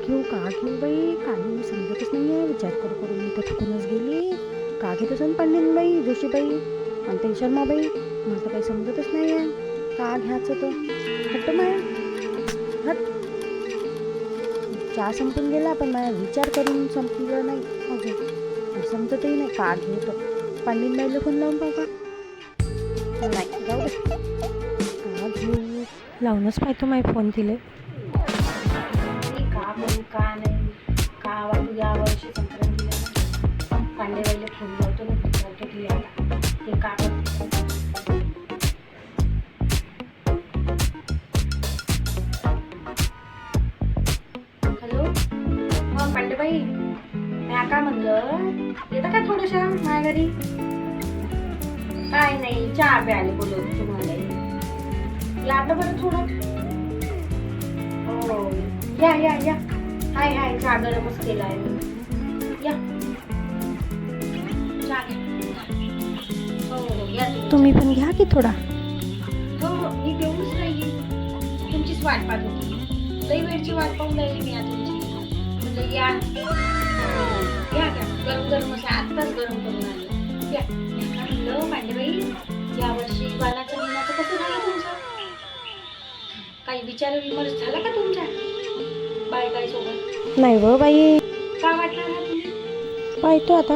घेऊ बाई, का घेऊ समजतच नाही आहे. विचार करू करू मी तर थकूनच गेली. का घेत असून पंडितबाई, जोशीबाई आणि ते शर्माबाई, मला तर काही समजतच नाही आहे. का घ्यायचं तो हट्ट माया हट. चहा संपून गेला पण माझा विचार करून संपलं नाही अजून. समजतही नाही का घेतो. पंडितबाईला फोन लावून पाहू का? नाही, जाऊ दे. का घेऊ, लावूनच पाहतो माझे फोन तिले. का बोलू का नाही, का वाटू या वर्षी संक्रांत दिल्या पांडेबाईला फोन लावतो ना, विचारतो की आता ते का करते. हॅलो, मग पांडेबाई मी का म्हणलं, येतं का थोडंसं माझ्या घरी? काय नाही, चहा प्यायला बोलवतो तुम्हाला. लागलं बरं थोडं? हो, या या या. हाय हाय, चहा गरमच केला आहे मी. या चहा घ्या. हो या तुम्ही पण घ्या की थोडा. हो हो, मी देऊच नाही, तुमचीच वाट पाहत होती. लई वेळची वाट पाहून राहिली मी आता तुमची. म्हणजे या घ्या घ्या, गरम गरम असं आत्ताच गरम करून आणलं. घ्या. म्हणलं पांडेबाई, यावर्षी वाणाचं निमाचं कसं झालं तुमचं? काही विचार विमर्श झाला का तुमच्या बायकाई सोबत? नाही व बाई, का वाटलं ना तुम्ही? पाहतो आता.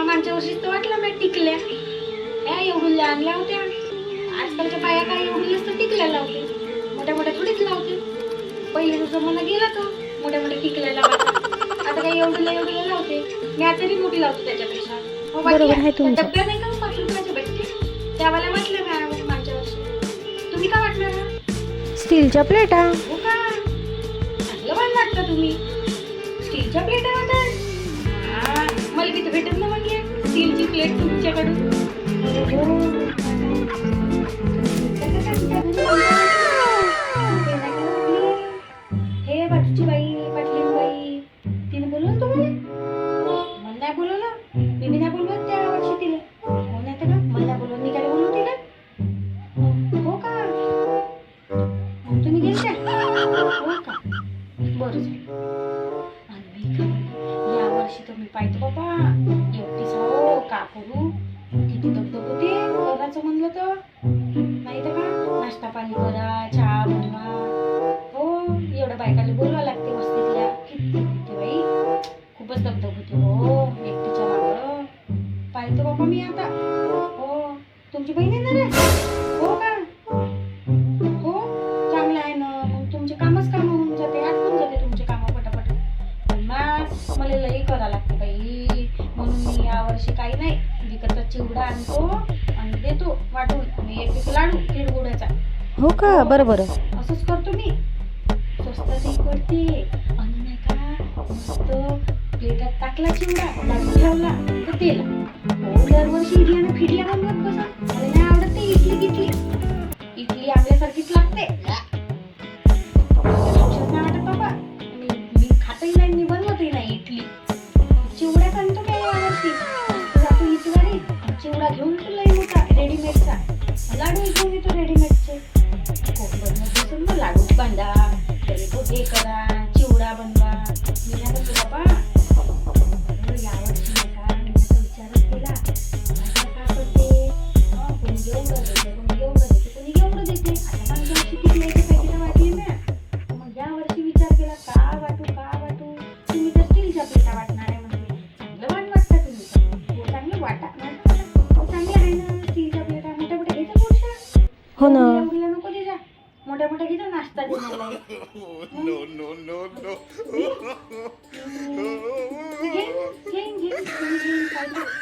मागच्या वर्षीच तर वाटलं मी टिकल्या ह्या एवढुल्या आणल्या होत्या. आजकालच्या बाया काय एवढुल्याच तर टिकल्या लावते, मोठ्या मोठ्या थोडीच लावते. पहिले जमाना गेला तो मोठ्या मोठ्या टिकल्या लावायचा. आता काही एवढुल्या लावते. मी आता तरी मोठी लावते त्याच्यापेक्षा. बरोबर आहे तुमचं. डब्या नाही का 5 रुपयाचे भेटते, त्यावाला म्हटलं मी मागच्या वर्षी. तुम्ही का वाटलं? स्टीलच्या प्लेटा. हो का, चांगलं वाण वाटतं तुम्ही. स्टीलच्या प्लेटा वाटत. मला किती भेटत ना मग स्टीलची प्लेट तुमच्याकडून. हे बाजूची बाई, पाटलीन बाई, तिने बोलवलं तुम्हाला? मला नाही बोलवलं. मी नाही बोलवत त्या वर्षी तिला. हो नाही तर का, मला बोलवून मी काय बोलवून तिला? हो का, तुम्ही गेलत्या? हो का, बरं झालं. आणि मी काय या वर्षी तर मी पाहतो बाबा, एकटीच हो का करू. किती दगदग होते करायचं म्हणलं तर. नाही तर का, नाश्ता पाणी करा, चहा बनवा. हो, एवढ्या बायकाला बोलवा लागते वस्तीतल्या. किती होते बाई, खूपच दगदग होते हो एकटीच्या मागं. पाहतो बाबा मी आता. हो, तुमची बहीण येणार आहे? हो का, हो चांगलं आहे ना. मग तुमचे कामच काम होऊन जाते, आटकून जाते तुमचे कामं पटापट. पण मला लई करा लागते बाई. म्हणून मी यावर्षी काही नाही, विकतचा चिवडा आणतो आणि देतो वाटून. आणि एक लाडू तिळगुळाचा. हो का, बरं बरं. असंच करतो मी. स्वस्तातही पडते आणि नाही का, मस्त प्लेटात टाकला चिवडा, लाडू ठेवला तर तेला. हो, दरवर्षी इडल्या ना फिडल्या बनवत बसा. मला नाही आवडत ते इडली. इडली आपल्यासारखीच लागते. नाही वाटत बाबा. मी खातही नाही, मी बनवतही नाही इडली. चिवड्याच आणतो काय यावर्षी. जातो हीच गाडी, चिवडा घेऊन येतो लई मोठा रेडीमेडचा. लाडू घेऊन येतो रेडीमेडचे. कोण बनवत बसून मग लाडू बांधा, हे करा, चिवडा बनवा. मी नाही बनवतो बाबा. यावर्षी नाही का, मी असा विचारच केला. का करते, कोणी एवढं देते, कोणी एवढं देते, कोणी एवढं देते. आता मागच्या वर्षी किती यायचे पॅकेट वाटली ना. मग या वर्षी विचार केला, का वाटू. तुम्ही तर स्टीलच्या प्लेटा वाटणार आहे म्हणजे. चांगलं वाण वाटतं तुम्ही. हो, चांगलं वाटा. हो, चांगलं आहे ना स्टीलच्या प्लेटा. मोठ्या मोठ्या घ्यायच्या पुढच्या. हो ना. एवढीला नको दे जा. मोठ्या घ्यायचा नाश्ता देण्याला.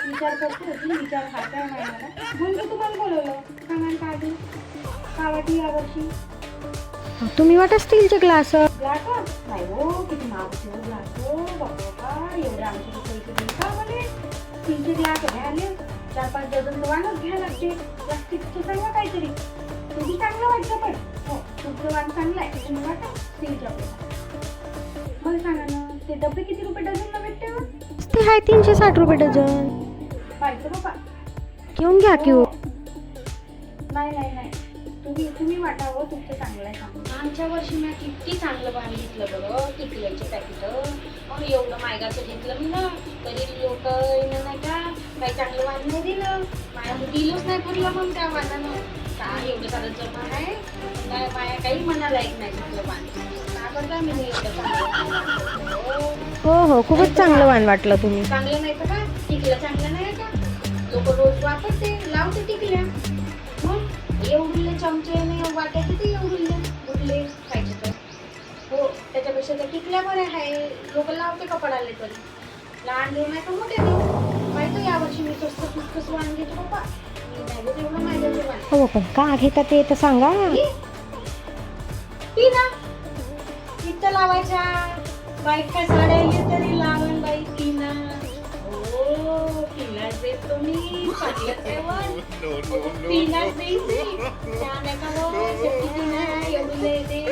विचार करतो, विचार हा काय नाही मला. म्हणून तुम्हाला बोलवलं. सांगा काय देऊ, का वाटी यावर्षी. तुम्ही वाटा स्टीलचे ग्लास. ग्लास नाही हो, किती महाग ग्लास हो बाबा. एवढे आमचे पैसे देऊ का मला? स्टीलचे ग्लास घ्यायला 4-5 डझन वाणच घ्यायला लागते. प्लास्टिकचं सांगा काहीतरी. तुम्ही चांगलं वाटतं पण. हो, तुमचं वाण चांगलं आहे. तुम्ही वाटा स्टीलच्या प्लेटा. मला सांगा ना, ते डबे किती रुपये डझनला भेटते? ते आहे 360 रुपये डझन. पाहिजे बाबा, घेऊन घ्या की. नाही. तुम्ही वाटावं, तुमचं चांगलं आहे. आमच्या वर्षी मी किती चांगलं वाण घेतलं बरं. टिकलं तेलाचे पॅकेट मग एवढं मायगाचं घेतलं मी ना तरी लोक नाही का काही चांगलं वाण नाही दिलं माया दिलंच नाही भरलं मग त्या वाणानं काय एवढं सारं जमा आहे काय माया काही मनाला ऐक नाही चांगलं वाण का करता मी एवढं चांगलं हो खूपच चांगलं वाण वाटलं तुम्ही. चांगलं नाही तर का टिकलं चांगलं नाही का लोक रोज वापरते लावते टिकल्या मग एवढुले चमचे नाही वाटायचे ते एवढुले उरले खायचे तर हो त्याच्यापेक्षा त्या टिकल्या बऱ्या आहे लोक लावते कपडाले तरी लहान देऊ नाही तर मोठे देऊ माहिती यावर्षी मी स्वस्त वाण घेतो बाबा मी नाही घेत एवढं माहिती वाण हो पण का घेता ते तर सांगा. ती ना तिथं लावायच्या बाईक काय साड्या येईल तरी लावण बाई ती ना हो तिलाच देतो मी चांगलं ठेवण तिलाच देईन छान आहे का हो शेवटी ती ना एवढी दे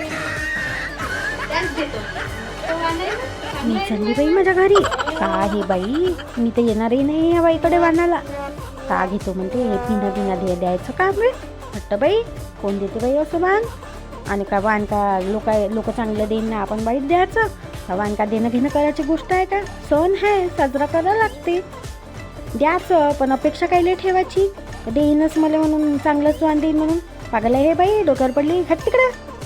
त्याच देतो तो वाण आहे ना, चांगलं मी आहे चालली ना बाई माझ्या घरी. का हे बाई मी तर येणारही नाही या बाईकडे वाणाला. का घेतो म्हणते हे पिना द्यायचं का बे वाटतं बाई कोण देते बाई असं वाण आणि का वाण का लोक चांगलं देईन ना आपण बाईत द्यायचं का वाण का देणं घेणं करायची गोष्ट आहे का सण आहे साजरा करायला लागते द्यायचं पण अपेक्षा काही ठेवायची देईनच मला म्हणून चांगलंच वाण देईन म्हणून पागल आहे हे बाई डोक्यावर पडली घट तिकडं.